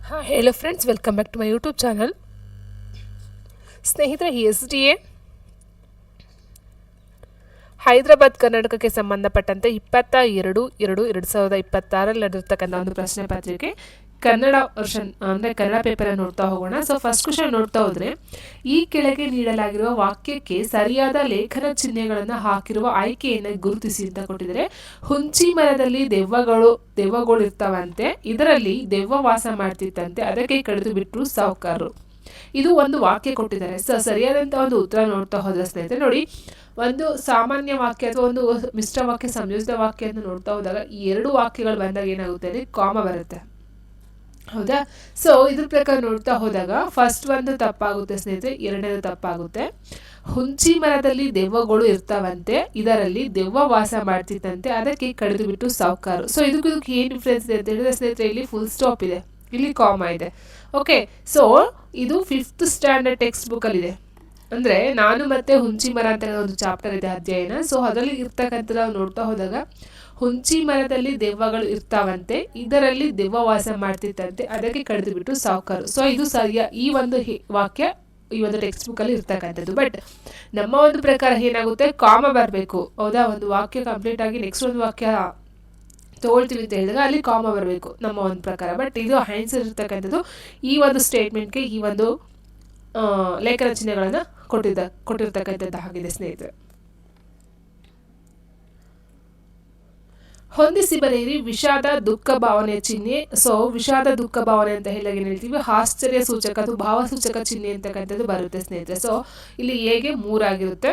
Hello friends, welcome back to my YouTube channel. ಸ್ನೇಹಿತರೆ, SDA Hyderabad ಕರ್ನಾಟಕಕ್ಕೆ ಸಂಬಂಧಪಟ್ಟಂತೆ 22/2/2026 ನಡೆದಿರ್ತಕ್ಕಂಥ ಒಂದು ಪ್ರಶ್ನೆ ಪತ್ರಿಕೆ ಕನ್ನಡ ವರ್ಷನ್ ಅಂದರೆ ಕನ್ನಡ ಪೇಪರ್ ನೋಡ್ತಾ ಹೋಗೋಣ. ಸೊ ಫಸ್ಟ್ ಕ್ವಶನ್ ನೋಡ್ತಾ ಹೋದ್ರೆ, ಈ ಕೆಳಗೆ ನೀಡಲಾಗಿರುವ ವಾಕ್ಯಕ್ಕೆ ಸರಿಯಾದ ಲೇಖನ ಚಿಹ್ನೆಗಳನ್ನು ಹಾಕಿರುವ ಆಯ್ಕೆಯನ್ನು ಗುರುತಿಸಿ ಅಂತ ಕೊಟ್ಟಿದ್ದಾರೆ. ಹುಂಚಿ ಮರದಲ್ಲಿ ದೆವ್ವಗಳು ಇರ್ತಾವಂತೆ, ಇದರಲ್ಲಿ ದೆವ್ವ ವಾಸ ಮಾಡ್ತಿತ್ತಂತೆ, ಅದಕ್ಕೆ ಕಡಿದು ಬಿಟ್ಟರು ಸಾಹುಕಾರರು. ಇದು ಒಂದು ವಾಕ್ಯ ಕೊಟ್ಟಿದ್ದಾರೆ. ಸೊ ಸರಿಯಾದಂಥ ಒಂದು ಉತ್ತರ ನೋಡ್ತಾ ಹೋದ್ರೆ ಸ್ನೇಹಿತರೆ ನೋಡಿ, ಒಂದು ಸಾಮಾನ್ಯ ವಾಕ್ಯ ಅಥವಾ ಒಂದು ಮಿಶ್ರ ವಾಕ್ಯ, ಸಂಯೋಜಿತ ವಾಕ್ಯ ಅಂತ ನೋಡ್ತಾ ಹೋದಾಗ ಈ ಎರಡು ವಾಕ್ಯಗಳು ಬಂದಾಗ ಏನಾಗುತ್ತೆ ಅಂದರೆ ಕಾಮ ಬರುತ್ತೆ, ಹೌದಾ? ಸೊ ಇದ್ರ ಪ್ರಕಾರ ನೋಡ್ತಾ ಹೋದಾಗ ಫಸ್ಟ್ ಒಂದು ತಪ್ಪಾಗುತ್ತೆ ಸ್ನೇಹಿತರೆ, ಎರಡನೇದು ತಪ್ಪಾಗುತ್ತೆ. ಹುಂಚಿ ಮರದಲ್ಲಿ ದೆವ್ವಗಳು ಇರ್ತಾವಂತೆ, ಇದರಲ್ಲಿ ದೆವ್ವ ವಾಸ ಮಾಡ್ತಿತ್ತಂತೆ, ಅದಕ್ಕೆ ಕಡಿದು ಬಿಟ್ಟು ಸಾಹುಕಾರರು. ಸೊ ಇದಕ್ಕೆ ಏನು ಡಿಫ್ರೆನ್ಸ್ ಇದೆ ಅಂತ ಹೇಳಿದ್ರೆ ಸ್ನೇಹಿತರೆ, ಇಲ್ಲಿ ಫುಲ್ ಸ್ಟಾಪ್ ಇದೆ, ಇಲ್ಲಿ ಕಾಮ ಇದೆ. ಓಕೆ, ಸೊ ಇದು 5th ಸ್ಟ್ಯಾಂಡರ್ಡ್ ಟೆಕ್ಸ್ಟ್ ಬುಕ್ಕಲ್ಲಿ ಇದೆ. ಅಂದರೆ ನಾನು ಮತ್ತೆ ಹುಂಚಿ ಮರ ಅಂತ ಒಂದು ಚಾಪ್ಟರ್ ಇದೆ, ಅಧ್ಯಯನ. ಸೊ ಅದರಲ್ಲಿ ಇರ್ತಕ್ಕಂಥ ನಾವು ನೋಡ್ತಾ ಹೋದಾಗ ಹುಂಚಿ ಮರದಲ್ಲಿ ದೆವ್ವಗಳು ಇರ್ತಾವಂತೆ, ಇದರಲ್ಲಿ ದೆವ್ವ ವಾಸ ಮಾಡ್ತಿತ್ತಂತೆ, ಅದಕ್ಕೆ ಕಡಿದು ಬಿಟ್ಟು ಸಾಹುಕಾರರು. ಸೊ ಇದು ಈ ಒಂದು ವಾಕ್ಯ ಈ ಒಂದು ಟೆಕ್ಸ್ಟ್ ಬುಕ್ಕಲ್ಲಿ ಇರ್ತಕ್ಕಂಥದ್ದು. ಬಟ್ ನಮ್ಮ ಒಂದು ಪ್ರಕಾರ ಏನಾಗುತ್ತೆ, ಕಾಮ ಬರಬೇಕು, ಹೌದಾ? ಒಂದು ವಾಕ್ಯ ಕಂಪ್ಲೀಟ್ ಆಗಿ ನೆಕ್ಸ್ಟ್ ಒಂದು ವಾಕ್ಯ ತೊಗೊಳ್ತೀವಿ ಅಂತ ಹೇಳಿದಾಗ ಅಲ್ಲಿ ಕಾಮ ಬರಬೇಕು ನಮ್ಮ ಒಂದು ಪ್ರಕಾರ. ಬಟ್ ಇದು ಆನ್ಸರ್ ಇರ್ತಕ್ಕಂಥದ್ದು ಈ ಒಂದು ಸ್ಟೇಟ್ಮೆಂಟ್ಗೆ ಈ ಒಂದು ಲೇಖನ ಚಿಹ್ನೆಗಳನ್ನು ಕೊಟ್ಟಿರ್ತಕ್ಕಂಥದ್ದು ಆಗಿದೆ ಸ್ನೇಹಿತರೆ. ಹೊಂದಿಸಿ ಬರೆಯಿರಿ ವಿಷಾದ ದುಃಖ ಭಾವನೆಯ ಚಿಹ್ನೆ. ಸೊ ವಿಷಾದ ದುಃಖ ಭಾವನೆ ಅಂತ ಹೇಳಿದಾಗ ಏನು ಹೇಳ್ತೀವಿ, ಆಶ್ಚರ್ಯ ಸೂಚಕ ಅದು ಭಾವಸೂಚಕ ಚಿಹ್ನೆ ಅಂತಕ್ಕಂಥದ್ದು ಬರುತ್ತೆ ಸ್ನೇಹಿತರೆ. ಸೊ ಇಲ್ಲಿ ಹೇಗೆ 3 ಆಗಿರುತ್ತೆ,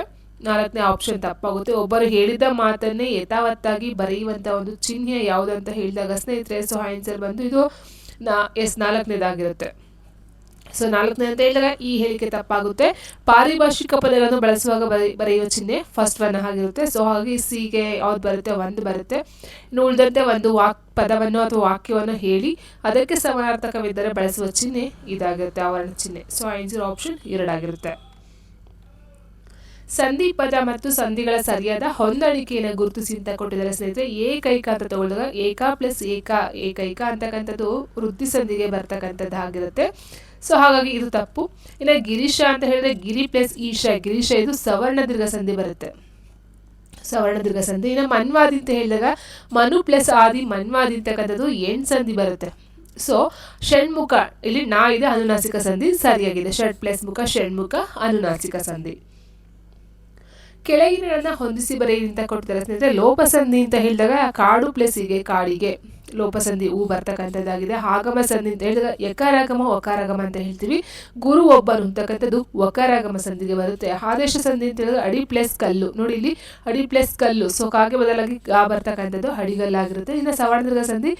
4ನೇ ಆಪ್ಷನ್ ತಪ್ಪಾಗುತ್ತೆ. ಒಬ್ಬರು ಹೇಳಿದ ಮಾತನ್ನೇ ಯಥಾವತ್ತಾಗಿ ಬರೆಯುವಂಥ ಒಂದು ಚಿಹ್ನೆ ಯಾವುದು ಅಂತ ಹೇಳಿದಾಗ ಸ್ನೇಹಿತರೆ, ಸೊ ಆನ್ಸರ್ ಬಂದು ಇದು 4ನೇದಾಗಿರುತ್ತೆ. ಸೊ 4ನೇ ಅಂತ ಹೇಳಿದಾಗ ಈ ಹೇಳಿಕೆ ತಪ್ಪಾಗುತ್ತೆ. ಪಾರಿಭಾಷಿಕ ಪದಗಳನ್ನು ಬಳಸುವಾಗ ಬರೆಯುವ ಚಿಹ್ನೆ ಫಸ್ಟ್ ಒನ್ ಆಗಿರುತ್ತೆ. ಸೊ ಹಾಗೆ ಸಿಗೆ ಯಾವ್ದು ಬರುತ್ತೆ, 1 ಬರುತ್ತೆ. ಇನ್ನು ಉಳಿದಂತೆ ಒಂದು ಪದವನ್ನು ಅಥವಾ ವಾಕ್ಯವನ್ನು ಹೇಳಿ ಅದಕ್ಕೆ ಸಮಾನಾರ್ಥಕವಿದ್ದರೆ ಬಳಸುವ ಚಿಹ್ನೆ ಇದಾಗಿರುತ್ತೆ, ಆವರಣ ಚಿಹ್ನೆ. ಸೊ ಆನ್ಸರ್ ಆಪ್ಷನ್ 2 ಆಗಿರುತ್ತೆ. ಸಂಧಿ ಪದ ಮತ್ತು ಸಂಧಿಗಳ ಸರಿಯಾದ ಹೊಂದಾಣಿಕೆಯನ್ನು ಗುರುತಿಸಿ ಅಂತ ಕೊಟ್ಟಿದ್ದಾರೆ ಸ್ನೇಹಿತರೆ. ಏಕೈಕ ಅಂತ ತಗೊಂಡಾಗ ಏಕ ಪ್ಲಸ್ ಏಕೈಕ ಅಂತಕ್ಕಂಥದ್ದು ವೃದ್ಧಿ ಸಂಧಿಗೆ ಬರ್ತಕ್ಕಂಥದ್ದು ಆಗಿರುತ್ತೆ. ಸೊ ಹಾಗಾಗಿ ಇದು ತಪ್ಪು. ಇನ್ನು ಗಿರೀಶ ಅಂತ ಹೇಳಿದ್ರೆ ಗಿರಿ ಪ್ಲಸ್ ಗಿರೀಶ ಇದು ಸವರ್ಣ ದೀರ್ಘ ಸಂಧಿ ಬರುತ್ತೆ, ಸವರ್ಣ ದೀರ್ಘ ಸಂಧಿ. ಇನ್ನು ಮನ್ವಾದಿ ಅಂತ ಹೇಳಿದಾಗ ಮನು ಪ್ಲಸ್ ಆದಿ ಮನ್ವಾದಿ ಅಂತಕ್ಕಂಥದ್ದು ಎಣ್ ಸಂಧಿ ಬರುತ್ತೆ. ಸೊ ಷಣ್ಮುಖ ಇಲ್ಲಿ ಇದೆ, ಅನುನಾಸಿಕ ಸಂಧಿ ಸರಿಯಾಗಿದೆ. ಷಡ್ ಪ್ಲಸ್ ಮುಖ ಷಣ್ಮುಖ ಅನುನಾಸಿಕ ಸಂಧಿ. ಕೆಳಗಿನ ಹೊಂದಿಸಿ ಬರೆಯಿರಿ ಅಂತ ಕೊಡ್ತಾರೆ ಸ್ನೇಹಿತರೆ. ಲೋಪಸಂಧಿ ಅಂತ ಹೇಳಿದಾಗ ಕಾಡು ಪ್ಲಸ್ ಕಾಡಿಗೆ ಲೋಪಸಂಧಿ ಬರ್ತಕ್ಕಂಥದ್ದಾಗಿದೆ. ಆಗಮ ಸಂಧಿ ಅಂತ ಹೇಳಿದಾಗ ಯಕಾರಾಗಮ ಒಕಾರಾಗಮ ಅಂತ ಹೇಳ್ತೀವಿ. ಗುರು ಒಬ್ಬರು ಅಂತಕ್ಕಂಥದ್ದು ಒಕಾರಾಗಮ ಸಂಧಿಗೆ ಬರುತ್ತೆ. ಆದೇಶ ಸಂಧಿ ಅಂತ ಹೇಳಿದ್ರೆ ಅಡಿ ಪ್ಲಸ್ ಕಲ್ಲು, ನೋಡಿ ಇಲ್ಲಿ ಅಡಿ ಪ್ಲಸ್ ಕಲ್ಲು, ಸೊ ಕಾಗೆ ಬದಲಾಗಿ ಬರ್ತಕ್ಕಂಥದ್ದು ಅಡಿಗಲ್ಲಾಗಿರುತ್ತೆ. ಇನ್ನು ಸವರ್ಣ ಸಂಧಿ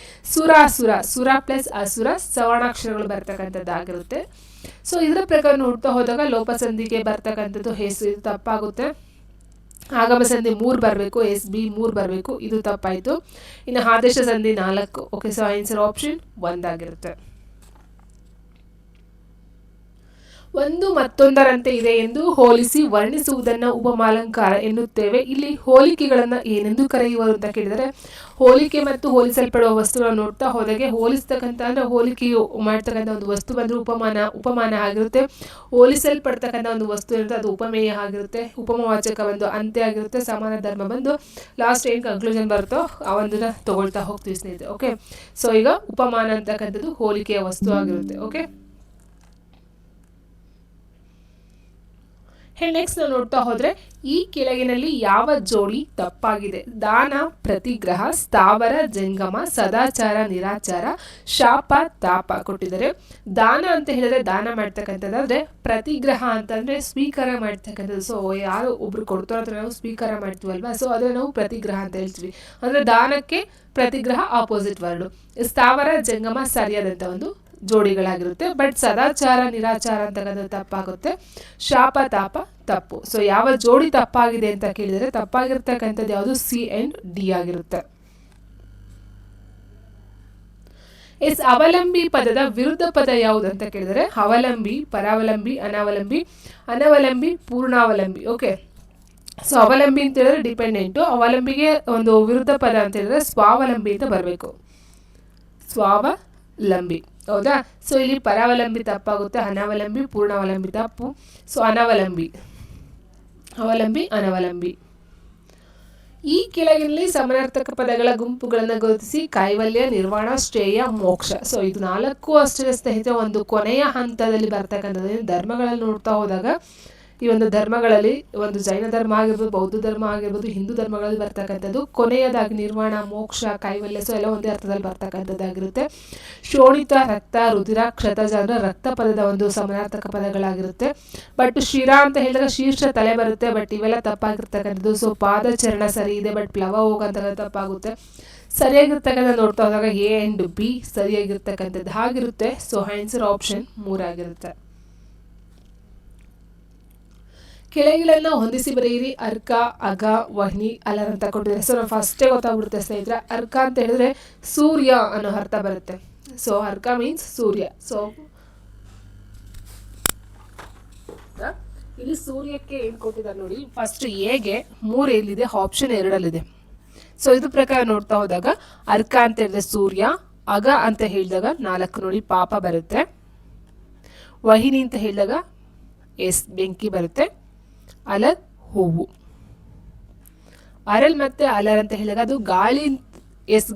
ಸುರ ಪ್ಲಸ್ ಅಸುರ ಸವರ್ಣಾಕ್ಷರಗಳು ಬರ್ತಕ್ಕಂಥದ್ದಾಗಿರುತ್ತೆ. ಸೊ ಇದರ ಪ್ರಕಾರ ನೋಡ್ತಾ ಹೋದಾಗ ಲೋಪಸಂಧಿಗೆ ಬರ್ತಕ್ಕಂಥದ್ದು ಹೆಸರು ತಪ್ಪಾಗುತ್ತೆ. ಆಗಮ ಸಂಧಿ 3 ಬರಬೇಕು, SB 3 ಬರಬೇಕು, ಇದು ತಪ್ಪಾಯಿತು. ಇನ್ನು ಆದೇಶ ಸಂಧಿ 4. ಓಕೆ, ಸೊ ಆನ್ಸರ್ ಆಪ್ಷನ್ 1 ಆಗಿರುತ್ತೆ. ಒಂದು ಮತ್ತೊಂದರಂತೆ ಇದೆ ಎಂದು ಹೋಲಿಸಿ ವರ್ಣಿಸುವುದನ್ನು ಉಪಮಾಲಂಕಾರ ಎನ್ನುತ್ತೇವೆ. ಇಲ್ಲಿ ಹೋಲಿಕೆಗಳನ್ನು ಏನೆಂದು ಕರೆಯುವರು ಅಂತ ಕೇಳಿದರೆ, ಹೋಲಿಕೆ ಮತ್ತು ಹೋಲಿಸಲ್ಪಡುವ ವಸ್ತುಗಳನ್ನು ನೋಡ್ತಾ ಹೋದಾಗೆ ಹೋಲಿಸ್ತಕ್ಕಂಥ ಅಂದರೆ ಹೋಲಿಕೆಯು ಮಾಡ್ತಕ್ಕಂಥ ಒಂದು ವಸ್ತು ಬಂದರೆ ಉಪಮಾನ ಆಗಿರುತ್ತೆ. ಹೋಲಿಸಲ್ಪಡ್ತಕ್ಕಂಥ ಒಂದು ವಸ್ತು ಇರುತ್ತೆ ಅದು ಉಪಮೇಯ ಆಗಿರುತ್ತೆ. ಉಪಮವಾಚಕ ಒಂದು ಅಂತ್ಯ ಆಗಿರುತ್ತೆ. ಸಮಾನ ಧರ್ಮ ಬಂದು ಲಾಸ್ಟ್ ಏನು ಕನ್ಕ್ಲೂಷನ್ ಬರುತ್ತೋ ಆ ಒಂದನ್ನು ತಗೊಳ್ತಾ ಹೋಗ್ತೀವಿ ಸ್ನೇಹಿತರೆ. ಓಕೆ, ಸೊ ಈಗ ಉಪಮಾನ ಅಂತಕ್ಕಂಥದ್ದು ಹೋಲಿಕೆಯ ವಸ್ತು ಆಗಿರುತ್ತೆ. ಓಕೆ, ನೆಕ್ಸ್ಟ್ ನಾವು ನೋಡ್ತಾ ಹೋದ್ರೆ, ಈ ಕೆಳಗಿನಲ್ಲಿ ಯಾವ ಜೋಡಿ ತಪ್ಪಾಗಿದೆ? ದಾನ ಪ್ರತಿಗ್ರಹ, ಸ್ಥಾವರ ಜಂಗಮ, ಸದಾಚಾರ ನಿರಾಚಾರ, ಶಾಪ ತಾಪ ಕೊಟ್ಟಿದ್ದಾರೆ. ದಾನ ಅಂತ ಹೇಳಿದ್ರೆ ದಾನ ಮಾಡ್ತಕ್ಕಂಥದ್ದಾದ್ರೆ, ಪ್ರತಿಗ್ರಹ ಅಂತಂದ್ರೆ ಸ್ವೀಕಾರ ಮಾಡ್ತಕ್ಕಂಥದ್ದು. ಸೊ ಯಾರು ಒಬ್ರು ಕೊಡ್ತಾರೋ ಅಥವಾ ನಾವು ಸ್ವೀಕಾರ ಮಾಡ್ತೀವಲ್ವಾ, ಸೊ ಅದನ್ನ ನಾವು ಪ್ರತಿಗ್ರಹ ಅಂತ ಹೇಳ್ತೀವಿ. ಅಂದ್ರೆ ದಾನಕ್ಕೆ ಪ್ರತಿಗ್ರಹ ಆಪೋಸಿಟ್ ವರ್ಡ್. ಸ್ಥಾವರ ಜಂಗಮ ಸರಿಯಾದಂಥ ಒಂದು ಜೋಡಿಗಳಾಗಿರುತ್ತೆ. ಬಟ್ ಸದಾಚಾರ ನಿರಾಚಾರ ಅಂತಕ್ಕಂಥದ್ದು ತಪ್ಪಾಗುತ್ತೆ. ಶಾಪ ತಾಪ ತಪ್ಪು. ಸೊ ಯಾವ ಜೋಡಿ ತಪ್ಪಾಗಿದೆ ಅಂತ ಕೇಳಿದರೆ ತಪ್ಪಾಗಿರ್ತಕ್ಕಂಥದ್ದು ಯಾವುದು? C and D ಆಗಿರುತ್ತೆ. ಅವಲಂಬಿ ಪದದ ವಿರುದ್ಧ ಪದ ಯಾವುದು ಅಂತ ಕೇಳಿದರೆ ಅವಲಂಬಿ, ಪರಾವಲಂಬಿ, ಅನವಲಂಬಿ, ಪೂರ್ಣಾವಲಂಬಿ. ಓಕೆ, ಸೊ ಅವಲಂಬಿ ಅಂತ ಹೇಳಿದ್ರೆ ಡಿಪೆಂಡೆಂಟು, ಅವಲಂಬಿಗೆ ಒಂದು ವಿರುದ್ಧ ಪದ ಅಂತ ಹೇಳಿದ್ರೆ ಸ್ವಾವಲಂಬಿ ಅಂತ ಬರಬೇಕು. ಸ್ವಾವಲಂಬಿ. ಹೌದಾ. ಸೊ ಇಲ್ಲಿ ಪರಾವಲಂಬಿ ತಪ್ಪಾಗುತ್ತೆ, ಅನಾವಲಂಬಿ, ಪೂರ್ಣಾವಲಂಬಿ ತಪ್ಪು. ಸೊ ಅನಾವಲಂಬಿ, ಅವಲಂಬಿ, ಅನವಲಂಬಿ. ಈ ಕೆಳಗಿನಲ್ಲಿ ಸಮಾನಾರ್ಥಕ ಪದಗಳ ಗುಂಪುಗಳನ್ನು ಗುರುತಿಸಿ ಕೈವಲ್ಯ, ನಿರ್ವಾಣ, ಶ್ರೇಯ, ಮೋಕ್ಷ. ಸೊ ಇದು 4 ಅಷ್ಟೇ ಸ್ನೇಹಿತರೆ ಒಂದು ಕೊನೆಯ ಹಂತದಲ್ಲಿ ಬರ್ತಕ್ಕಂಥದ್ದು. ಧರ್ಮಗಳಲ್ಲಿ ನೋಡ್ತಾ ಹೋದಾಗ ಈ ಒಂದು ಧರ್ಮಗಳಲ್ಲಿ ಒಂದು ಜೈನ ಧರ್ಮ ಆಗಿರ್ಬೋದು, ಬೌದ್ಧ ಧರ್ಮ ಆಗಿರ್ಬೋದು, ಹಿಂದೂ ಧರ್ಮಗಳಲ್ಲಿ ಬರ್ತಕ್ಕಂಥದ್ದು ಕೊನೆಯದಾಗಿ ನಿರ್ವಾಣ, ಮೋಕ್ಷ, ಕೈವಲ್ಯ, ಸೊ ಎಲ್ಲ ಒಂದೇ ಅರ್ಥದಲ್ಲಿ ಬರ್ತಕ್ಕಂಥದ್ದಾಗಿರುತ್ತೆ. ಶೋಣಿತ, ರಕ್ತ, ರುಧಿರ, ಕ್ಷತಜ ಅಂದ್ರೆ ರಕ್ತ ಪದದ ಒಂದು ಸಮಾನಾರ್ಥಕ ಪದಗಳಾಗಿರುತ್ತೆ. ಬಟ್ ಶಿರ ಅಂತ ಹೇಳಿದಾಗ ಶೀರ್ಷ ತಲೆ ಬರುತ್ತೆ, ಬಟ್ ಇವೆಲ್ಲ ತಪ್ಪಾಗಿರ್ತಕ್ಕಂಥದ್ದು. ಸೊ ಪಾದಚರಣ ಸರಿ ಇದೆ, ಬಟ್ ಪ್ಲವ ಹೋಗಂತ ತಪ್ಪಾಗುತ್ತೆ. ಸರಿಯಾಗಿರ್ತಕ್ಕಂಥ ನೋಡ್ತಾ ಹೋದಾಗ ಎ ಆ್ಯಂಡ್ ಬಿ ಸರಿಯಾಗಿರ್ತಕ್ಕಂಥದ್ದು ಹಾಗಿರುತ್ತೆ. ಸೊ ಆನ್ಸರ್ ಆಪ್ಷನ್ 3 ಆಗಿರುತ್ತೆ. ಕೆಳಗಿಳನ್ನು ಹೊಂದಿಸಿ ಬರೆಯಿರಿ. ಅರ್ಕ, ಅಗ, ವಹ್ನಿ, ಅಲರ್ ಅಂತ ಕೊಟ್ಟಿದ್ದಾರೆ. ಸೊ ನಾವು ಫಸ್ಟೇ ಗೊತ್ತಾಗ್ಬಿಡುತ್ತೆ ಸ್ನೇಹಿತರೆ. ಅರ್ಕ ಅಂತ ಹೇಳಿದ್ರೆ ಸೂರ್ಯ ಅನ್ನೋ ಅರ್ಥ ಬರುತ್ತೆ. ಸೊ ಅರ್ಕ ಮೀನ್ಸ್ ಸೂರ್ಯ. ಸೊ ಇಲ್ಲಿ ಸೂರ್ಯಕ್ಕೆ ಏನು ಕೊಟ್ಟಿದ್ದಾರೆ ನೋಡಿ. ಫಸ್ಟ್ ಎಗೆ 3 ಎಲ್ಲಿದೆ, ಆಪ್ಷನ್ 2 ಸೊ ಇದು ಪ್ರಕಾರ ನೋಡ್ತಾ ಹೋದಾಗ ಅರ್ಕ ಅಂತ ಹೇಳಿದ್ರೆ ಸೂರ್ಯ, ಅಗ ಅಂತ ಹೇಳಿದಾಗ 4 ನೋಡಿ ಪಾಪ ಬರುತ್ತೆ, ವಹಿನಿ ಅಂತ ಹೇಳಿದಾಗ ಬೆಂಕಿ ಬರುತ್ತೆ, ಅಲರ್ ಹೂವು. ಅರಲ್ ಮತ್ತೆ ಅಲರ್ ಅಂತ ಹೇಳಿದಾಗ ಅದು ಗಾಳಿ,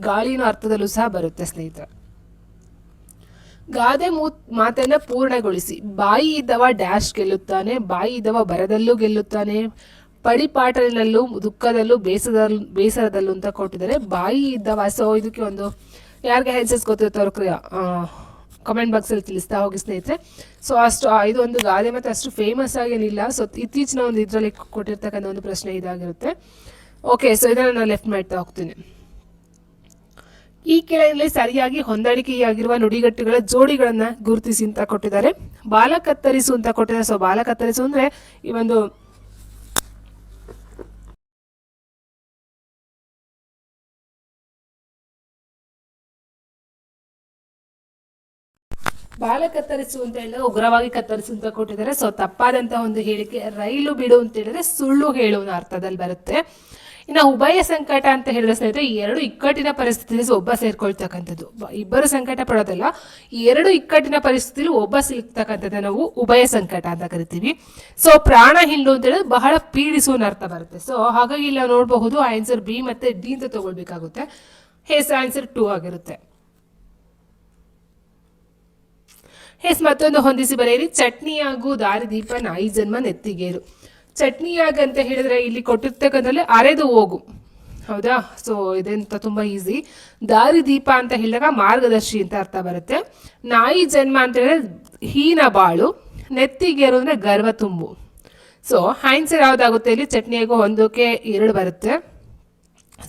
ಗಾಳಿನ ಅರ್ಥದಲ್ಲೂ ಸಹ ಬರುತ್ತೆ ಸ್ನೇಹಿತರೆ. ಗಾದೆ ಮಾತನ್ನ ಪೂರ್ಣಗೊಳಿಸಿ. ಬಾಯಿ ಇದ್ದವ ಡ್ಯಾಶ್ ಗೆಲ್ಲುತ್ತಾನೆ, ಬಾಯಿ ಇದ್ದವ ಬರದಲ್ಲೂ ಗೆಲ್ಲುತ್ತಾನೆ, ಪಡಿಪಾಟಲಿನಲ್ಲೂ ದುಃಖದಲ್ಲೂ ಬೇಸರದಲ್ಲೂ ಅಂತ ಕೊಟ್ಟಿದ್ದಾರೆ. ಬಾಯಿ ಇದ್ದವ. ಸೊ ಇದಕ್ಕೆ ಒಂದು ಯಾರಿಗೆ ಆನ್ಸರ್ಸ್ ಗೊತ್ತಿರ್ತಾರೋ ಕಮೆಂಟ್ ಬಾಕ್ಸಲ್ಲಿ ತಿಳಿಸ್ತಾ ಹೋಗಿ ಸ್ನೇಹಿತರೆ. ಸೊ ಅಷ್ಟು ಇದು ಒಂದು ಗಾದೆ ಮತ್ತು ಅಷ್ಟು ಫೇಮಸ್ ಆಗೇನಿಲ್ಲ. ಸೊ ಇತ್ತೀಚಿನ ಒಂದು ಇದರಲ್ಲಿ ಕೊಟ್ಟಿರ್ತಕ್ಕಂಥ ಒಂದು ಪ್ರಶ್ನೆ ಇದಾಗಿರುತ್ತೆ. ಓಕೆ, ಸೊ ಇದನ್ನು ನಾನು ಲೆಫ್ಟ್ ಮಾಡ್ತಾ ಹೋಗ್ತೀನಿ. ಈ ಕೆಳಗಿನಲ್ಲಿ ಸರಿಯಾಗಿ ಹೊಂದಾಣಿಕೆಯಾಗಿರುವ ನುಡಿಗಟ್ಟುಗಳ ಜೋಡಿಗಳನ್ನು ಗುರುತಿಸಿ ಅಂತ ಕೊಟ್ಟಿದ್ದಾರೆ. ಬಾಲ ಕತ್ತರಿಸು ಅಂತ ಕೊಟ್ಟಿದ್ದಾರೆ. ಸೊ ಬಾಲ ಕತ್ತರಿಸು ಅಂದರೆ ಈ ಒಂದು ಬಾಲ ಕತ್ತರಿಸು ಅಂತ ಹೇಳಿದ್ರೆ ಉಗ್ರವಾಗಿ ಕತ್ತರಿಸು ಅಂತ ಕೊಟ್ಟಿದ್ದಾರೆ. ಸೊ ತಪ್ಪಾದಂತಹ ಒಂದು ಹೇಳಿಕೆ. ರೈಲು ಬಿಡು ಅಂತ ಹೇಳಿದ್ರೆ ಸುಳ್ಳು ಹೇಳುವ ಅರ್ಥದಲ್ಲಿ ಬರುತ್ತೆ. ಇನ್ನು ಉಭಯ ಸಂಕಟ ಅಂತ ಹೇಳಿದ್ರೆ ಸ್ನೇಹಿತರೆ 2 ಇಕ್ಕಟ್ಟಿನ ಪರಿಸ್ಥಿತಿಯಲ್ಲಿ ಒಬ್ಬ ಸೇರ್ಕೊಳ್ತಕ್ಕಂಥದ್ದು. ಇಬ್ಬರು ಸಂಕಟ ಪಡೋದಲ್ಲ, 2 ಇಕ್ಕಟ್ಟಿನ ಪರಿಸ್ಥಿತಿಯಲ್ಲಿ ಒಬ್ಬ ಸಿಗ್ತಕ್ಕಂಥದ್ದು ನಾವು ಉಭಯ ಸಂಕಟ ಅಂತ ಕರಿತೀವಿ. ಸೊ ಪ್ರಾಣ ಹಿಂಡು ಅಂತ ಹೇಳಿದ್ರೆ ಬಹಳ ಪೀಡಿಸುವ ಅರ್ಥ ಬರುತ್ತೆ. ಸೊ ಹಾಗಾಗಿ ಇಲ್ಲಿ ನೋಡಬಹುದು ಆನ್ಸರ್ ಬಿ ಮತ್ತೆ ಡಿ ಅಂತ ತಗೊಳ್ಬೇಕಾಗುತ್ತೆ. ಆನ್ಸರ್ 2 ಆಗಿರುತ್ತೆ. ಮತ್ತೊಂದು ಹೊಂದಿಸಿ ಬರೆಯಿರಿ. ಚಟ್ನಿಯಾಗು ದಾರಿದೀಪ ನಾಯಿ ಜನ್ಮ ನೆತ್ತಿಗೇರು. ಚಟ್ನಿಯಾಗ ಅಂತ ಹೇಳಿದ್ರೆ ಇಲ್ಲಿ ಕೊಟ್ಟಿರ್ತಕ್ಕಂಥಲ್ಲಿ ಅರೆದು ಹೋಗು. ಹೌದಾ. ಸೊ ಇದೆಂತ ತುಂಬ ಈಸಿ. ದಾರಿದೀಪ ಅಂತ ಹೇಳಿದಾಗ ಮಾರ್ಗದರ್ಶಿ ಅಂತ ಅರ್ಥ ಬರುತ್ತೆ. ನಾಯಿ ಜನ್ಮ ಅಂತ ಹೇಳಿದ್ರೆ ಹೀನ ಬಾಳು, ನೆತ್ತಿಗೇರು ಅಂದರೆ ಗರ್ವ ತುಂಬು. ಸೊ ಆನ್ಸರ್ ಯಾವುದಾಗುತ್ತೆ ಇಲ್ಲಿ? ಚಟ್ನಿಯಾಗು ಒಂದಕ್ಕೆ 2 ಬರುತ್ತೆ.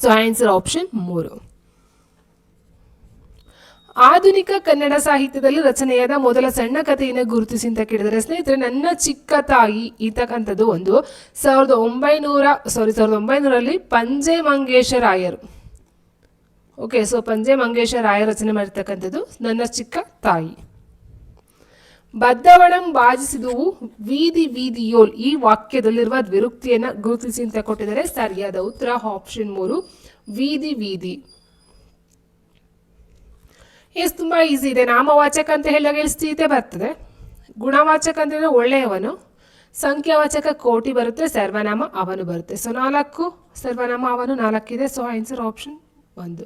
So answer option 3. ಆಧುನಿಕ ಕನ್ನಡ ಸಾಹಿತ್ಯದಲ್ಲಿ ರಚನೆಯಾದ ಮೊದಲ ಸಣ್ಣ ಕಥೆಯನ್ನು ಗುರುತಿಸಿ ಅಂತ ಕೇಳಿದರೆ ಸ್ನೇಹಿತರೆ, ನನ್ನ ಚಿಕ್ಕ ತಾಯಿ ಇರ್ತಕ್ಕಂಥದ್ದು ಒಂದು 1900ರಲ್ಲಿ ಪಂಜೆ ಮಂಗೇಶ ರಾಯರು. ಓಕೆ, ಸೊ ಪಂಜೆ ಮಂಗೇಶ ರಾಯರು ರಚನೆ ಮಾಡಿರ್ತಕ್ಕಂಥದ್ದು ನನ್ನ ಚಿಕ್ಕ ತಾಯಿ. ಬದ್ದವಣಂ ಬಾಜಿಸಿದುವು ವೀದಿ ವೀದಿಯೋಲ್. ಈ ವಾಕ್ಯದಲ್ಲಿರುವ ವಿರುಕ್ತಿಯನ್ನು ಗುರುತಿಸಿ ಅಂತ ಕೊಟ್ಟಿದ್ದಾರೆ. ಸರಿಯಾದ ಉತ್ತರ ಆಪ್ಷನ್ 3 ವೀದಿ ವೀದಿ. ತುಂಬ ಈಸಿ ಇದೆ. ನಾಮವಾಚಕ ಅಂತ ಹೇಳಿದಾಗ ಇಲ್ಲಿ ಸ್ಥಿತಿ ಬರ್ತದೆ. ಗುಣವಾಚಕ ಅಂತ ಹೇಳಿದ್ರೆ ಒಳ್ಳೆಯವನು. ಸಂಖ್ಯಾವಾಚಕ ಕೋಟಿ ಬರುತ್ತೆ. ಸರ್ವನಾಮ ಅವನು ಬರುತ್ತೆ. ಸೊ 4 ಸರ್ವನಾಮ ಅವನು 4 ಇದೆ. So answer option 1.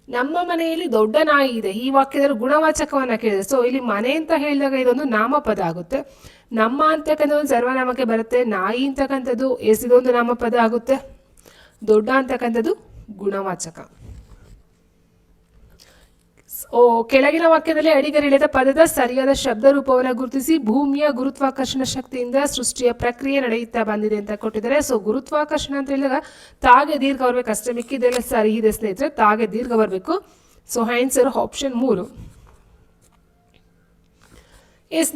ನಮ್ಮ ಮನೆಯಲ್ಲಿ ದೊಡ್ಡ ನಾಯಿ ಇದೆ. ಈ ವಾಕ್ಯದಲ್ಲಿ ಗುಣವಾಚಕವನ್ನ ಕೇಳಿದೆ. ಸೊ ಇಲ್ಲಿ ಮನೆ ಅಂತ ಹೇಳಿದಾಗ ಇದೊಂದು ನಾಮಪದ ಆಗುತ್ತೆ. ನಮ್ಮ ಅಂತಕ್ಕಂಥದ್ದು ಸರ್ವನಾಮಕ್ಕೆ ಬರುತ್ತೆ. ನಾಯಿ ಅಂತಕ್ಕಂಥದ್ದು ಇದೊಂದು ನಾಮಪದ ಆಗುತ್ತೆ. ದೊಡ್ಡ ಅಂತಕ್ಕಂಥದ್ದು ಗುಣವಾಚಕ. ಕೆಳಗಿನ ವಾಕ್ಯದಲ್ಲಿ ಅಡಿಗರಿಳಿದ ಪದದ ಸರಿಯಾದ ಶಬ್ದ ರೂಪವನ್ನು ಗುರುತಿಸಿ. ಭೂಮಿಯ ಗುರುತ್ವಾಕರ್ಷಣ ಶಕ್ತಿಯಿಂದ ಸೃಷ್ಟಿಯ ಪ್ರಕ್ರಿಯೆ ನಡೆಯುತ್ತಾ ಬಂದಿದೆ ಅಂತ ಕೊಟ್ಟಿದ್ದಾರೆ. ಸೊ ಗುರುತ್ವಾಕರ್ಷಣ ಅಂತ ಹೇಳಿದಾಗ ತಾಗೆ ದೀರ್ಘ ಬರಬೇಕು ಅಷ್ಟೇ, ಮಿಕ್ಕಿದೆಲ್ಲ ಸರಿ ಇದೆ ಸ್ನೇಹಿತರೆ. ತಾಗೆ ದೀರ್ಘ ಬರಬೇಕು. So answer option 3.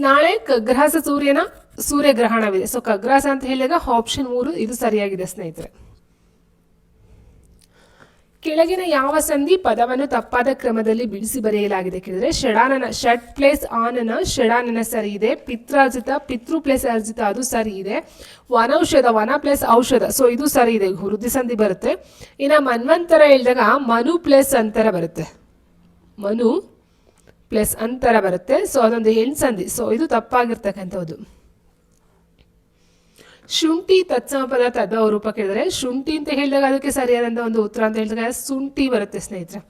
ನಾಳೆ ಖಗ್ರಾಸ ಸೂರ್ಯಗ್ರಹಣವಿದೆ. ಸೊ ಖಗ್ರಾಸ ಅಂತ ಹೇಳಿದಾಗ ಆಪ್ಷನ್ 3 ಇದು ಸರಿಯಾಗಿದೆ ಸ್ನೇಹಿತರೆ. ಕೆಳಗಿನ ಯಾವ ಸಂಧಿ ಪದವನ್ನು ತಪ್ಪಾದ ಕ್ರಮದಲ್ಲಿ ಬಿಡಿಸಿ ಬರೆಯಲಾಗಿದೆ ಕೇಳಿದ್ರೆ, ಷಡಾನನ ಷಡ್ ಪ್ಲೇಸ್ ಆನನ ಷಡಾನನ ಸರಿ ಇದೆ. ಪಿತ್ರಾರ್ಜಿತ ಪಿತೃ ಪ್ಲೇಸ್ ಅರ್ಜಿತ ಅದು ಸರಿ ಇದೆ. ವನೌಷಧ ವನ ಪ್ಲೇಸ್ ಔಷಧ, ಸೊ ಇದು ಸರಿ ಇದೆ, ವೃದ್ಧಿ ಸಂಧಿ ಬರುತ್ತೆ. ಇನ್ನು ಮನ್ವಂತರ ಹೇಳಿದಾಗ ಮನು ಪ್ಲೇಸ್ ಅಂತರ ಬರುತ್ತೆ. ಮನು ಪ್ಲಸ್ ಅಂತರ ಬರುತ್ತೆ. ಸೊ ಅದೊಂದು ಹೆಣ್ಸಂಧಿ. ಸೊ ಇದು ತಪ್ಪಾಗಿರ್ತಕ್ಕಂಥದ್ದು. ಶುಂಠಿ ತತ್ಸಮ ಪದ ತದ್ಭವ ರೂಪ ಕೇಳಿದರೆ ಶುಂಠಿ ಅಂತ ಹೇಳಿದಾಗ ಅದಕ್ಕೆ ಸರಿಯಾದಂಥ ಒಂದು ಉತ್ತರ ಅಂತ ಹೇಳಿದಾಗ ಶುಂಠಿ ಬರುತ್ತೆ ಸ್ನೇಹಿತರೆ.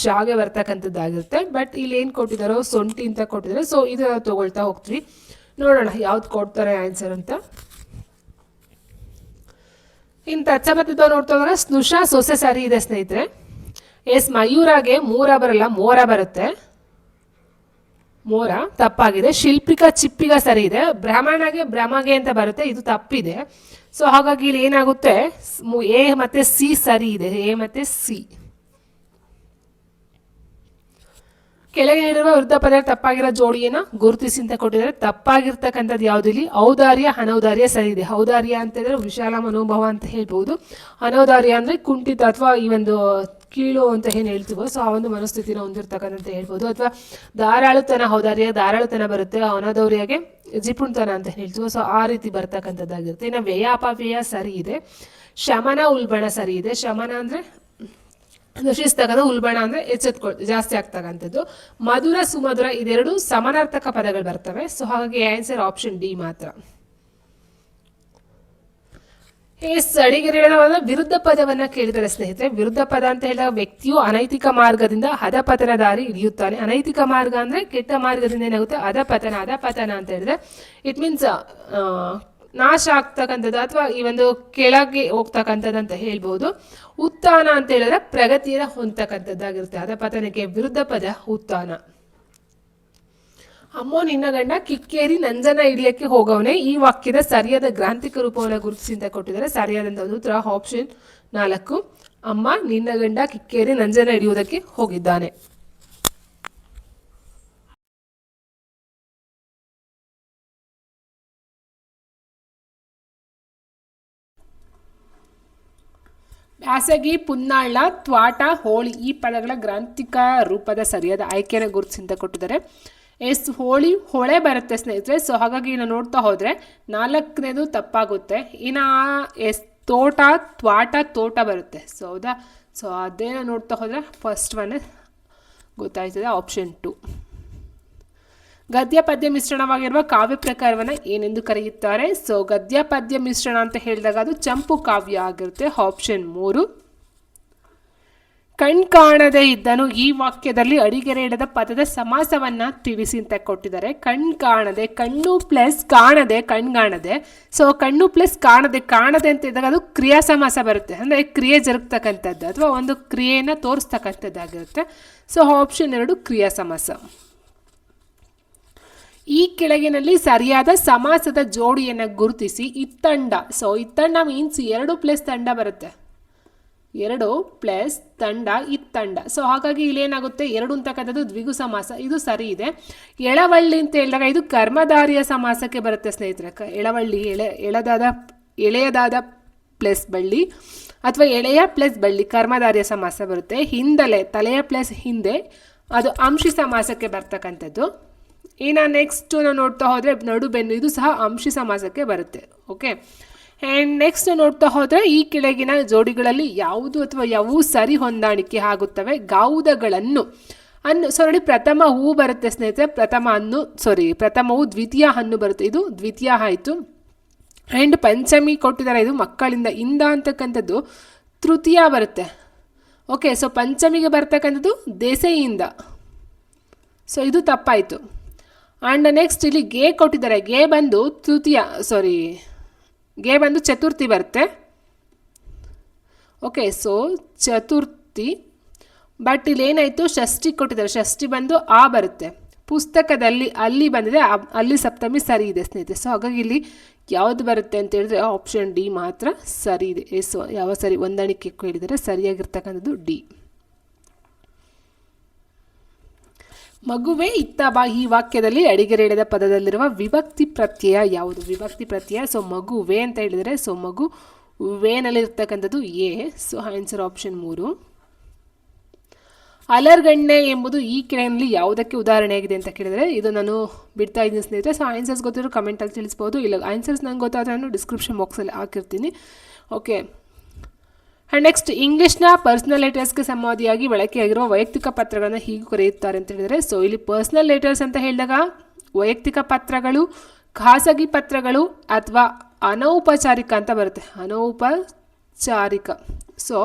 ಶಾಗೆ ಬರ್ತಕ್ಕಂಥದ್ದಾಗಿರುತ್ತೆ. ಬಟ್ ಇಲ್ಲಿ ಏನು ಕೊಟ್ಟಿದ್ದಾರೋ ಸೊಂಟಿ ಅಂತ ಕೊಟ್ಟಿದ್ದಾರೆ. ಸೊ ಇದು ತಗೊಳ್ತಾ ಹೋಗ್ತೀವಿ. ನೋಡೋಣ ಯಾವ್ದು ಕೊಡ್ತಾರೆ ಆನ್ಸರ್ ಅಂತ. ಇನ್ನು ತತ್ಸಮ ತದ್ಭವ ನೋಡ್ತಾ ಹೋದಾಗ ಸ್ನುಷ ಸೊಸೆ ಸರಿ ಇದೆ ಸ್ನೇಹಿತರೆ. ಎಸ್ ಮಯೂರಾಗೆ ಮೂರ ಬರಲ್ಲ, ಮೋರ ಬರುತ್ತೆ. ಮೋರ ತಪ್ಪಾಗಿದೆ. ಶಿಲ್ಪಿಕ ಚಿಪ್ಪಿಗ ಸರಿ ಇದೆ. ಬ್ರಾಹ್ಮಣಗೆ ಬ್ರಹ್ಮಗೆ ಅಂತ ಬರುತ್ತೆ, ಇದು ತಪ್ಪಿದೆ. ಸೊ ಹಾಗಾಗಿ ಇಲ್ಲಿ ಏನಾಗುತ್ತೆ, ಎ ಮತ್ತೆ ಸಿ ಸರಿ ಇದೆ. ಎ ಮತ್ತೆ ಸಿ. ಕೆಳಗೆ ನೀಡಿರುವ ವಿರುದ್ಧ ಪದ ತಪ್ಪಾಗಿರೋ ಜೋಡಿಯನ್ನ ಗುರುತಿಸಿ ಅಂತ ಕೊಟ್ಟಿದ್ದಾರೆ. ತಪ್ಪಾಗಿರ್ತಕ್ಕಂಥದ್ದು ಯಾವುದು ಇಲ್ಲಿ ಔದಾರ್ಯ ಅನೌದಾರ್ಯ ಸರಿ ಇದೆ. ಔದಾರ್ಯ ಅಂತ ಹೇಳಿದ್ರೆ ವಿಶಾಲ ಮನೋಭಾವ ಅಂತ ಹೇಳ್ಬೋದು. ಅನೌದಾರ್ಯ ಅಂದರೆ ಕುಂಠಿತ ಅಥವಾ ಈ ಒಂದು ಕೀಳು ಅಂತ ಏನು ಹೇಳ್ತೀವೋ ಸೊ ಆ ಒಂದು ಮನಸ್ಥಿತಿನ ಹೊಂದಿರ್ತಕ್ಕಂಥ ಹೇಳ್ಬೋದು. ಅಥವಾ ಧಾರಾಳುತನ, ಔದಾರ್ಯ ಧಾರಾಳುತನ ಬರುತ್ತೆ. ಅನೌದಾರ್ಯಗೆ ಜಿಪುಣತನ ಅಂತ ಹೇಳ್ತೀವೋ ಸೊ ಆ ರೀತಿ ಬರ್ತಕ್ಕಂಥದ್ದಾಗಿರುತ್ತೆ. ಇನ್ನು ವ್ಯಯ ಅಪವ್ಯಯ ಸರಿ ಇದೆ. ಶಮನ ಉಲ್ಬಣ ಸರಿ ಇದೆ. ಶಮನ ಅಂದರೆ ನಶಿಸ್ತಕ್ಕಂಥ, ಉಲ್ಬಣ ಅಂದರೆ ಜಾಸ್ತಿ ಆಗ್ತಕ್ಕಂಥದ್ದು. ಮಧುರ ಸುಮಧುರ ಇದೆರಡು ಸಮಾನಾರ್ಥಕ ಪದಗಳು ಬರ್ತವೆ. ಸೊ ಹಾಗಾಗಿ ಆನ್ಸರ್ ಆಪ್ಷನ್ ಡಿ ಮಾತ್ರ. ಅಡಿಗೆರೆಯಾದ ವಿರುದ್ಧ ಪದವನ್ನ ಕೇಳಿದರೆ ಸ್ನೇಹಿತರೆ, ವಿರುದ್ಧ ಪದ ಅಂತ ಹೇಳಿದಾಗ ವ್ಯಕ್ತಿಯು ಅನೈತಿಕ ಮಾರ್ಗದಿಂದ ಅಧಪತನ ದಾರಿ ಹಿಡಿಯುತ್ತಾನೆ. ಅನೈತಿಕ ಮಾರ್ಗ ಅಂದ್ರೆ ಕೆಟ್ಟ ಮಾರ್ಗದಿಂದ ಏನಾಗುತ್ತೆ, ಅಧಪತನ ಅಂತ ಹೇಳಿದ್ರೆ ಇಟ್ ಮೀನ್ಸ್ ನಾಶ ಆಗ್ತಕ್ಕಂಥದ್ದು ಅಥವಾ ಈ ಒಂದು ಕೆಳಗೆ ಹೋಗ್ತಕ್ಕಂಥದ್ದು ಅಂತ ಹೇಳ್ಬೋದು. ಉತ್ಥಾನ ಅಂತ ಹೇಳಿದ್ರೆ ಪ್ರಗತಿಯನ್ನು ಹೊಂದತಕ್ಕಂಥದ್ದಾಗಿರುತ್ತೆ. ಅಧಪತನಕ್ಕೆ ವಿರುದ್ಧ ಪದ ಉತ್ಥಾನ. ಅಮ್ಮೋ ನಿನ್ನ ಗಂಡ ಕಿಕ್ಕೇರಿ ನಂಜನ ಹಿಡಿಯಕ್ಕೆ ಹೋಗವನೇ. ಈ ವಾಕ್ಯದ ಸರಿಯಾದ ಗ್ರಾಂಥಿಕ ರೂಪವನ್ನು ಗುರುತಿಸಿ ಅಂತ ಕೊಟ್ಟಿದ್ದಾರೆ. ಸರಿಯಾದಂಥ ಉತ್ತರ ಆಪ್ಷನ್ 4. ಅಮ್ಮ ನಿನ್ನ ಗಂಡ ಕಿಕ್ಕೇರಿ ನಂಜನ ಹಿಡಿಯುವುದಕ್ಕೆ ಹೋಗಿದ್ದಾನೆ. ಬ್ಯಾಸಗಿ, ಪುನ್ನಾಳ, ತ್ವಾಟ, ಹೋಳಿ ಈ ಪದಗಳ ಗ್ರಾಂಥಿಕ ರೂಪದ ಸರಿಯಾದ ಆಯ್ಕೆಯನ್ನು ಗುರುತಿಸಿ ಅಂತ ಕೊಟ್ಟಿದ್ದಾರೆ. ಹೋಳಿ ಹೊಳೆ ಬರುತ್ತೆ ಸ್ನೇಹಿತರೆ. ಸೊ ಹಾಗಾಗಿ ಇನ್ನು ನೋಡ್ತಾ ಹೋದರೆ 4ನೇದು ತಪ್ಪಾಗುತ್ತೆ. ಇನ್ನು ತೋಟ, ತ್ವಾಟ, ತೋಟ ಬರುತ್ತೆ. ಸೊ ಹೌದಾ, ಸೊ ಅದೇನ ನೋಡ್ತಾ ಹೋದರೆ ಫಸ್ಟ್ ಒನ್ ಗೊತ್ತಾಯ್ತದೆ, ಆಪ್ಷನ್ 2. ಗದ್ಯ ಪದ್ಯ ಮಿಶ್ರಣವಾಗಿರುವ ಕಾವ್ಯ ಪ್ರಕಾರವನ್ನು ಏನೆಂದು ಕರೆಯುತ್ತಾರೆ? ಸೊ ಗದ್ಯ ಪದ್ಯ ಮಿಶ್ರಣ ಅಂತ ಹೇಳಿದಾಗ ಅದು ಚಂಪು ಕಾವ್ಯ ಆಗಿರುತ್ತೆ. ಆಪ್ಷನ್ 3. ಕಣ್ಕಾಣದೆ ಇದ್ದನು ಈ ವಾಕ್ಯದಲ್ಲಿ ಅಡಿಗೆರೆ ಇಡದ ಪದದ ಸಮಾಸವನ್ನ ತಿಳಿಸಿ ಅಂತ ಕೊಟ್ಟಿದ್ದಾರೆ. ಕಣ್ಕಾಣದೆ, ಕಣ್ಣು ಪ್ಲಸ್ ಕಾಣದೆ, ಕಣ್ಗಾಣದೆ. ಸೊ ಕಣ್ಣು ಪ್ಲಸ್ ಕಾಣದೆ ಅಂತ ಇದ್ದಾಗ ಅದು ಕ್ರಿಯಾ ಸಮಾಸ ಬರುತ್ತೆ. ಅಂದರೆ ಕ್ರಿಯೆ ಜರುಗ್ತಕ್ಕಂಥದ್ದು ಅಥವಾ ಒಂದು ಕ್ರಿಯೆಯನ್ನು ತೋರಿಸ್ತಕ್ಕಂಥದ್ದಾಗಿರುತ್ತೆ. ಸೊ ಆಪ್ಷನ್ 2 ಕ್ರಿಯಾ ಸಮಾಸ. ಈ ಕೆಳಗಿನಲ್ಲಿ ಸರಿಯಾದ ಸಮಾಸದ ಜೋಡಿಯನ್ನು ಗುರುತಿಸಿ. ಇತ್ತಂಡ. ಸೊ ಇತ್ತಂಡ ಮೀನ್ಸ್ 2 ಪ್ಲಸ್ ತಂಡ ಬರುತ್ತೆ. 2 ಪ್ಲಸ್ ತಂಡ, ಇತ್ತಂಡ. ಸೊ ಹಾಗಾಗಿ ಇಲ್ಲೇನಾಗುತ್ತೆ, 2 ಅಂತಕ್ಕಂಥದ್ದು ದ್ವಿಗು ಸಮಾಸ, ಇದು ಸರಿ ಇದೆ. ಎಳವಳ್ಳಿ ಅಂತ ಹೇಳಿದಾಗ ಇದು ಕರ್ಮಧಾರಿಯ ಸಮಾಸಕ್ಕೆ ಬರುತ್ತೆ ಸ್ನೇಹಿತರೆ. ಎಳವಳ್ಳಿ ಎಳೆಯದಾದ ಪ್ಲಸ್ ಬಳ್ಳಿ ಅಥವಾ ಎಳೆಯ ಪ್ಲಸ್ ಬಳ್ಳಿ ಕರ್ಮಧಾರಿಯ ಸಮಾಸ ಬರುತ್ತೆ. ಹಿಂದಲೆ ತಲೆಯ ಪ್ಲಸ್ ಹಿಂದೆ ಅದು ಅಂಶಿ ಸಮಾಸಕ್ಕೆ ಬರ್ತಕ್ಕಂಥದ್ದು. ಇನ್ನು ನೆಕ್ಸ್ಟ್ ನಾವು ನೋಡ್ತಾ ಹೋದರೆ ನಡುಬೆನ್ನು, ಇದು ಸಹ ಅಂಶಿ ಸಮಾಸಕ್ಕೆ ಬರುತ್ತೆ. ಓಕೆ, ಆ್ಯಂಡ್ ನೆಕ್ಸ್ಟ್ ನೋಡ್ತಾ ಹೋದರೆ ಈ ಕೆಳಗಿನ ಜೋಡಿಗಳಲ್ಲಿ ಯಾವುದು ಅಥವಾ ಯಾವುವು ಸರಿ ಹೊಂದಾಣಿಕೆ ಆಗುತ್ತವೆ? ಗಾವುದಗಳನ್ನು ನೋಡಿ, ಪ್ರಥಮ ಹೂ ಬರುತ್ತೆ ಸ್ನೇಹಿತರೆ. ಪ್ರಥಮವು ದ್ವಿತೀಯ ಹಣ್ಣು ಬರುತ್ತೆ, ಇದು ದ್ವಿತೀಯ ಆಯಿತು. ಆ್ಯಂಡ್ ಪಂಚಮಿ ಕೊಟ್ಟಿದ್ದಾರೆ, ಇದು ಮಕ್ಕಳಿಂದ. ಇಂದ ಅಂತಕ್ಕಂಥದ್ದು ತೃತೀಯ ಬರುತ್ತೆ. ಓಕೆ, ಸೊ ಪಂಚಮಿಗೆ ಬರ್ತಕ್ಕಂಥದ್ದು ದೇಸೆಯಿಂದ. ಸೊ ಇದು ತಪ್ಪಾಯಿತು. ಆ್ಯಂಡ್ ನೆಕ್ಸ್ಟ್ ಇಲ್ಲಿ ಗೆ ಕೊಟ್ಟಿದ್ದಾರೆ. ಗೆ ಬಂದು ಚತುರ್ಥಿ ಬರುತ್ತೆ. Okay, so Chaturthi. ಬಟ್ ಇಲ್ಲಿ ಏನಾಯಿತು, ಷಷ್ಠಿ ಕೊಟ್ಟಿದ್ದಾರೆ. ಷಷ್ಠಿ ಬಂದು ಆ ಬರುತ್ತೆ. ಪುಸ್ತಕದಲ್ಲಿ ಅಲ್ಲಿ ಬಂದಿದೆ, ಅಲ್ಲಿ ಸಪ್ತಮಿ ಸರಿ ಇದೆ ಸ್ನೇಹಿತರೆ. ಸೊ ಹಾಗಾಗಿ ಇಲ್ಲಿ ಯಾವುದು ಬರುತ್ತೆ ಅಂತ ಹೇಳಿದ್ರೆ ಆಪ್ಷನ್ ಡಿ ಮಾತ್ರ ಸರಿ ಇದೆ. ಸೊ ಯಾವ ಸರಿ ಹೊಂದಾಣಿಕೆ ಕೇಳಿದರೆ ಸರಿಯಾಗಿರ್ತಕ್ಕಂಥದ್ದು ಡಿ. ಮಗುವೇ ಇತ್ತ ಬಾ ಈ ವಾಕ್ಯದಲ್ಲಿ ಅಡಿಗೆರೆ ಇಡದ ಪದದಲ್ಲಿರುವ ವಿಭಕ್ತಿ ಪ್ರತ್ಯಯ ಯಾವುದು? ವಿಭಕ್ತಿ ಪ್ರತ್ಯಯ. ಸೊ ಮಗುವೇ ಅಂತ ಹೇಳಿದರೆ ಸೊ ಮಗು ವೇನಲ್ಲಿರ್ತಕ್ಕಂಥದ್ದು ಎ. So answer option 3. ಅಲರ್ಗಣ್ಣೆ ಎಂಬುದು ಈ ಕೆಳಗಿನಲ್ಲಿ ಯಾವುದಕ್ಕೆ ಉದಾಹರಣೆಯಾಗಿದೆ ಅಂತ ಕೇಳಿದರೆ ಇದು ನಾನು ಬಿಡ್ತಾ ಇದ್ದೀನಿ ಸ್ನೇಹಿತರೆ. ಸೊ ಆನ್ಸರ್ಸ್ ಗೊತ್ತಿರೋ ಕಮೆಂಟಲ್ಲಿ ತಿಳಿಸ್ಬೋದು. ಇಲ್ಲ ಆನ್ಸರ್ಸ್ ನಂಗೆ ಗೊತ್ತಾದರೆ ನಾನು ಡಿಸ್ಕ್ರಿಪ್ಷನ್ ಬಾಕ್ಸಲ್ಲಿ ಹಾಕಿರ್ತೀನಿ. ಓಕೆ, ಆ್ಯಂಡ್ ನೆಕ್ಸ್ಟ್ ಇಂಗ್ಲೀಷ್ನ ಪರ್ಸನಲ್ ಲೆಟರ್ಸ್ಗೆ ಸಂವಾದಿಯಾಗಿ ಬಳಕೆಯಾಗಿರುವ ವೈಯಕ್ತಿಕ ಪತ್ರಗಳನ್ನು ಹೀಗೆ ಕರೆಯುತ್ತಾರೆ ಅಂತ ಹೇಳಿದರೆ, ಸೊ ಇಲ್ಲಿ ಪರ್ಸನಲ್ ಲೆಟರ್ಸ್ ಅಂತ ಹೇಳಿದಾಗ ವೈಯಕ್ತಿಕ ಪತ್ರಗಳು, ಖಾಸಗಿ ಪತ್ರಗಳು ಅಥವಾ ಅನೌಪಚಾರಿಕ ಅಂತ ಬರುತ್ತೆ. ಅನೌಪಚಾರಿಕ, ಸೊ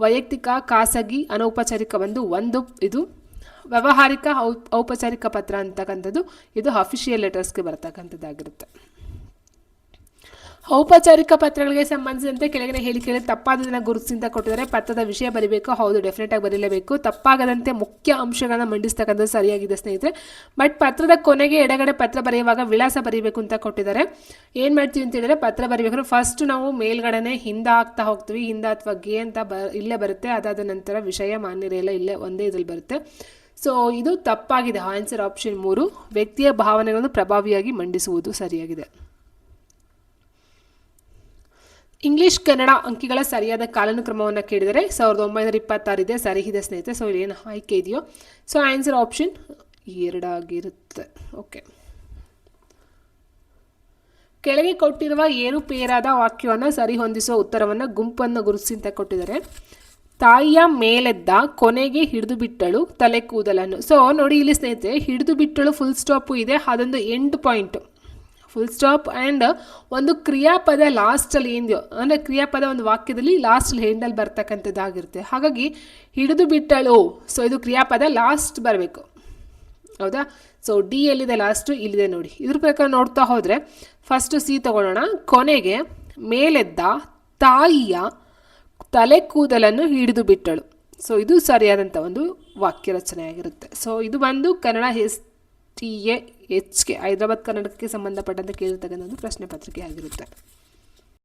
ವೈಯಕ್ತಿಕ, ಖಾಸಗಿ, ಅನೌಪಚಾರಿಕ ಒಂದು ಇದು ವ್ಯಾವಹಾರಿಕ ಔಪಚಾರಿಕ ಪತ್ರ ಅಂತಕ್ಕಂಥದ್ದು ಇದು ಅಫಿಷಿಯಲ್ ಲೆಟರ್ಸ್ಗೆ ಬರ್ತಕ್ಕಂಥದ್ದಾಗಿರುತ್ತೆ. ಔಪಚಾರಿಕ ಪತ್ರಗಳಿಗೆ ಸಂಬಂಧಿಸಿದಂತೆ ಕೆಳಗಿನ ಹೇಳಿಕೆಯಲ್ಲಿ ತಪ್ಪಾದದನ್ನು ಗುರುತಿಸಿ ಅಂತ ಕೊಟ್ಟಿದ್ದಾರೆ. ಪತ್ರದ ವಿಷಯ ಬರೀಬೇಕು, ಹೌದು ಡೆಫಿನೆಟ್ ಆಗಿ ಬರೀಲೇಬೇಕು. ತಪ್ಪಾಗದಂತೆ ಮುಖ್ಯ ಅಂಶಗಳನ್ನು ಮಂಡಿಸ್ತಕ್ಕಂಥದ್ದು ಸರಿಯಾಗಿದೆ ಸ್ನೇಹಿತರೆ. ಬಟ್ ಪತ್ರದ ಕೊನೆಗೆ ಎಡಗಡೆ ಪತ್ರ ಬರೆಯುವಾಗ ವಿಳಾಸ ಬರೀಬೇಕು ಅಂತ ಕೊಟ್ಟಿದ್ದಾರೆ. ಏನು ಮಾಡ್ತೀವಿ ಅಂತ ಹೇಳಿದ್ರೆ, ಪತ್ರ ಬರೀಬೇಕಾದ್ರೆ ಫಸ್ಟ್ ನಾವು ಮೇಲ್ಗಡೆನೆ ಹಿಂದೆ ಹಾಕ್ತಾ ಹೋಗ್ತೀವಿ. ಹಿಂದೆ ಅಥವಾ ಗೆ ಅಂತ ಇಲ್ಲೇ ಬರುತ್ತೆ. ಅದಾದ ನಂತರ ವಿಷಯ ಮಾನ್ಯರೆಲ್ಲ ಇಲ್ಲೇ ಒಂದೇ ಇದ್ರಲ್ಲಿ ಬರುತ್ತೆ. ಸೊ ಇದು ತಪ್ಪಾಗಿದೆ. ಆನ್ಸರ್ ಆಪ್ಷನ್ 3, ವ್ಯಕ್ತಿಯ ಭಾವನೆಗಳನ್ನು ಪ್ರಭಾವಿಯಾಗಿ ಮಂಡಿಸುವುದು ಸರಿಯಾಗಿದೆ. ಇಂಗ್ಲೀಷ್ ಕನ್ನಡ ಅಂಕಿಗಳ ಸರಿಯಾದ ಕಾಲಾನುಕ್ರಮವನ್ನು ಕೇಳಿದರೆ 1926 ಇದೆ, ಸರಿ ಇದೆ ಸ್ನೇಹಿತರೆ. ಸೊ ಇಲ್ಲಿ ಏನು ಆಯ್ಕೆ ಇದೆಯೋ, ಸೊ ಆನ್ಸರ್ ಆಪ್ಷನ್ 2 ಆಗಿರುತ್ತೆ. ಓಕೆ, ಕೆಳಗೆ ಕೊಟ್ಟಿರುವ ಏರುಪೇರಾದ ವಾಕ್ಯವನ್ನು ಸರಿ ಹೊಂದಿಸುವ ಉತ್ತರವನ್ನು ಗುಂಪನ್ನು ಗುರುತಿಸಿ ಅಂತ ಕೊಟ್ಟಿದ್ದಾರೆ. ತಾಯಿಯ ಮೇಲೆದ್ದ ಕೊನೆಗೆ ಹಿಡಿದು ಬಿಟ್ಟಳು ತಲೆ ಕೂದಲನ್ನು. ಸೊ ನೋಡಿ ಇಲ್ಲಿ ಸ್ನೇಹಿತರೆ, ಹಿಡಿದು ಬಿಟ್ಟಳು ಫುಲ್ ಸ್ಟಾಪು ಇದೆ, ಅದೊಂದು end point full stop and ಒಂದು ಕ್ರಿಯಾಪದ ಲಾಸ್ಟಲ್ಲಿ ಏನಿದೆಯೋ ಅಂದರೆ ಕ್ರಿಯಾಪದ ಒಂದು ವಾಕ್ಯದಲ್ಲಿ ಲಾಸ್ಟಲ್ಲಿ ಎಂಡಲ್ಲಿ ಬರ್ತಕ್ಕಂಥದ್ದಾಗಿರುತ್ತೆ. ಹಾಗಾಗಿ ಹಿಡಿದು ಬಿಟ್ಟಳು, ಸೊ ಇದು ಕ್ರಿಯಾಪದ ಲಾಸ್ಟ್ ಬರಬೇಕು, ಹೌದಾ. ಸೊ ಡಿ ಎಲ್ಲಿದೆ ಲಾಸ್ಟು, ಇಲ್ಲಿದೆ ನೋಡಿ. ಇದ್ರ ಪ್ರಕಾರ ನೋಡ್ತಾ ಹೋದರೆ ಫಸ್ಟು ಸಿ ತಗೊಳ್ಳೋಣ. ಕೊನೆಗೆ ಮೇಲೆದ್ದ ತಾಯಿಯ ತಲೆ ಕೂದಲನ್ನು ಹಿಡಿದು ಬಿಟ್ಟಳು. ಸೊ ಇದು ಸರಿಯಾದಂಥ ಒಂದು ವಾಕ್ಯ ರಚನೆ ಆಗಿರುತ್ತೆ. ಸೊ ಇದು ಬಂದು ಕನ್ನಡ STAHK ಹೈದರಾಬಾದ್ ಕರ್ನಾಟಕಕ್ಕೆ ಸಂಬಂಧಪಟ್ಟಂತೆ ಕೇಳಿರ್ತಕ್ಕಂಥ ಒಂದು ಪ್ರಶ್ನೆ ಪತ್ರಿಕೆ ಆಗಿರುತ್ತೆ.